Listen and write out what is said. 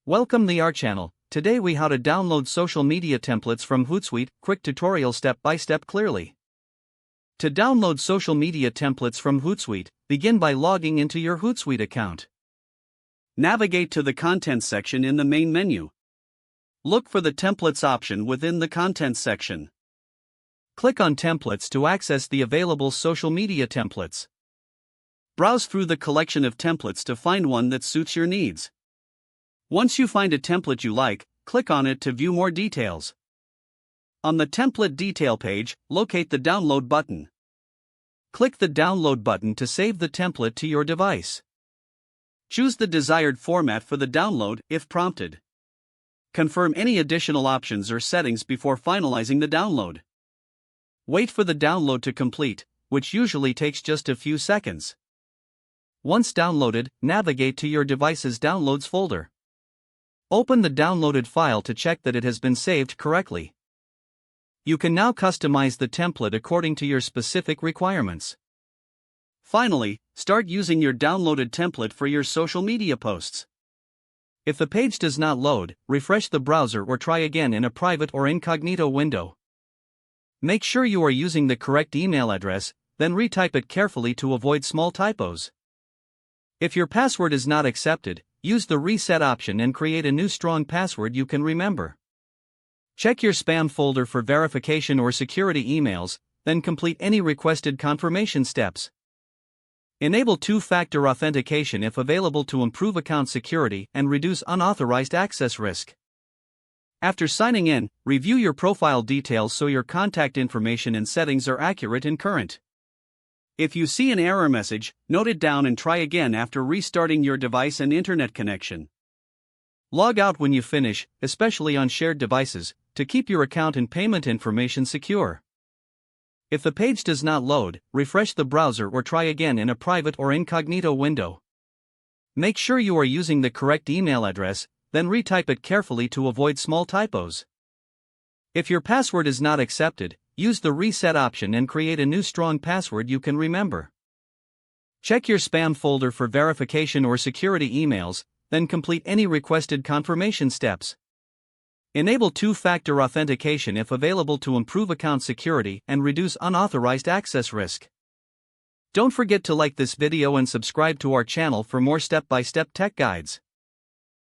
Welcome to our channel. Today we how to download social media templates from Hootsuite, quick tutorial step by step clearly. To download social media templates from Hootsuite, begin by logging into your Hootsuite account. Navigate to the Contents section in the main menu. Look for the Templates option within the Contents section. Click on Templates to access the available social media templates. Browse through the collection of templates to find one that suits your needs. Once you find a template you like, click on it to view more details. On the template detail page, locate the download button. Click the download button to save the template to your device. Choose the desired format for the download if prompted. Confirm any additional options or settings before finalizing the download. Wait for the download to complete, which usually takes just a few seconds. Once downloaded, navigate to your device's Downloads folder. Open the downloaded file to check that it has been saved correctly. You can now customize the template according to your specific requirements. Finally, start using your downloaded template for your social media posts. If the page does not load, refresh the browser or try again in a private or incognito window. Make sure you are using the correct email address, then retype it carefully to avoid small typos. If your password is not accepted, use the reset option and create a new strong password you can remember. Check your spam folder for verification or security emails, then complete any requested confirmation steps. Enable two-factor authentication if available to improve account security and reduce unauthorized access risk. After signing in, review your profile details so your contact information and settings are accurate and current. If you see an error message, note it down and try again after restarting your device and internet connection. Log out when you finish, especially on shared devices, to keep your account and payment information secure. If the page does not load, refresh the browser or try again in a private or incognito window. Make sure you are using the correct email address, then retype it carefully to avoid small typos. If your password is not accepted, use the reset option and create a new strong password you can remember. Check your spam folder for verification or security emails, then complete any requested confirmation steps. Enable two-factor authentication if available to improve account security and reduce unauthorized access risk. Don't forget to like this video and subscribe to our channel for more step-by-step tech guides.